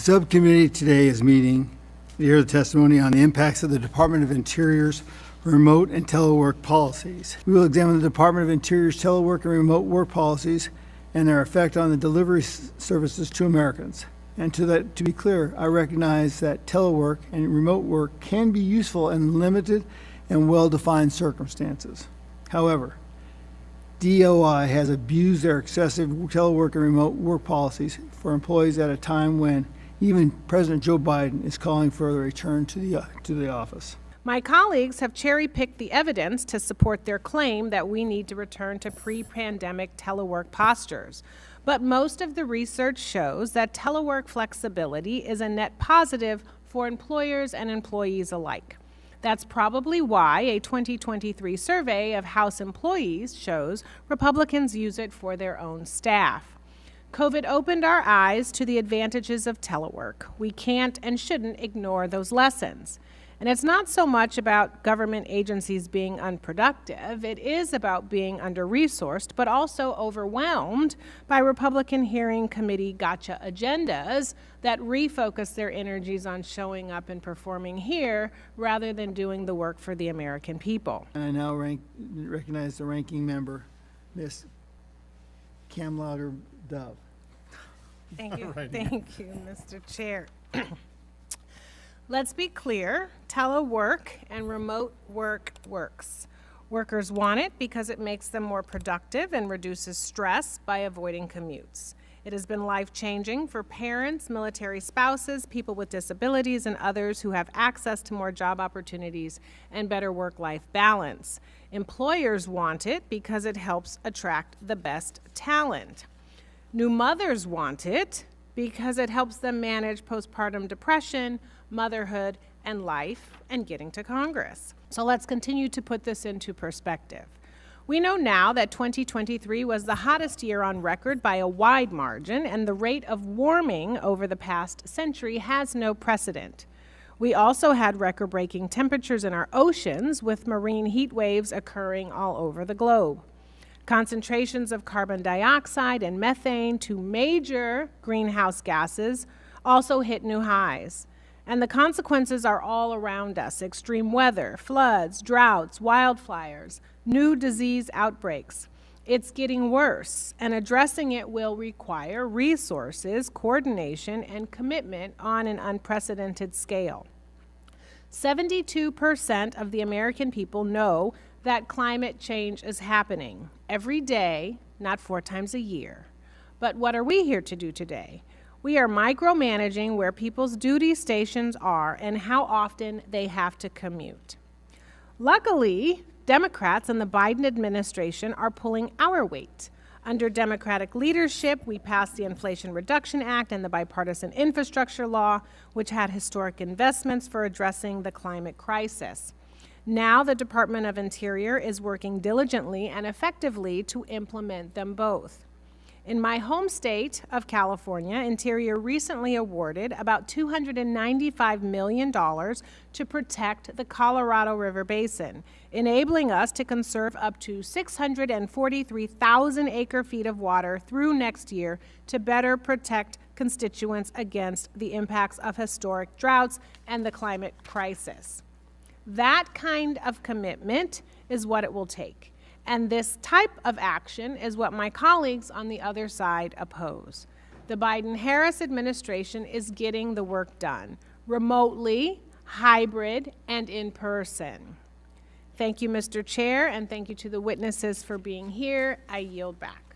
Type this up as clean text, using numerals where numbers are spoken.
Subcommittee today is meeting to hear the testimony on the impacts of the Department of Interior's remote and telework policies. We will examine the Department of Interior's telework and remote work policies and their effect on the delivery services to Americans. And to be clear, I recognize that telework and remote work can be useful in limited and well-defined circumstances. However, DOI has abused their excessive telework and remote work policies for employees at a time when even President Joe Biden is calling for a return to the office. My colleagues have cherry-picked the evidence to support their claim that we need to return to pre-pandemic telework postures. But most of the research shows that telework flexibility is a net positive for employers and employees alike. That's probably why a 2023 survey of House employees shows Republicans use it for their own staff. COVID opened our eyes to the advantages of telework. We can't and shouldn't ignore those lessons. And it's not so much about government agencies being unproductive. It is about being under-resourced, but also overwhelmed by Republican hearing committee gotcha agendas that refocus their energies on showing up and performing here rather than doing the work for the American people. And I now recognize the ranking member, Ms. Kamlager-Dove. Thank you. Thank you, Mr. Chair. Let's be clear, telework and remote work works. Workers want it because it makes them more productive and reduces stress by avoiding commutes. It has been life-changing for parents, military spouses, people with disabilities, and others who have access to more job opportunities and better work-life balance. Employers want it because it helps attract the best talent. New mothers want it because it helps them manage postpartum depression, motherhood, and life, and getting to Congress. So let's continue to put this into perspective. We know now that 2023 was the hottest year on record by a wide margin, and the rate of warming over the past century has no precedent. We also had record-breaking temperatures in our oceans, with marine heat waves occurring all over the globe. Concentrations of carbon dioxide and methane, two major greenhouse gases, also hit new highs. And the consequences are all around us: extreme weather, floods, droughts, wildfires, new disease outbreaks. It's getting worse, and addressing it will require resources, coordination, and commitment on an unprecedented scale. 72% of the American people know that climate change is happening every day, not 4 times a year. But what are we here to do today? We are micromanaging where people's duty stations are and how often they have to commute. Luckily, Democrats and the Biden administration are pulling our weight. Under Democratic leadership, we passed the Inflation Reduction Act and the Bipartisan Infrastructure Law, which had historic investments for addressing the climate crisis. Now the Department of Interior is working diligently and effectively to implement them both. In my home state of California, Interior recently awarded about $295 million to protect the Colorado River Basin, enabling us to conserve up to 643,000 acre-feet of water through next year to better protect constituents against the impacts of historic droughts and the climate crisis. That kind of commitment is what it will take. And this type of action is what my colleagues on the other side oppose. The Biden-Harris administration is getting the work done, remotely, hybrid, and in person. Thank you, Mr. Chair, and thank you to the witnesses for being here. I yield back.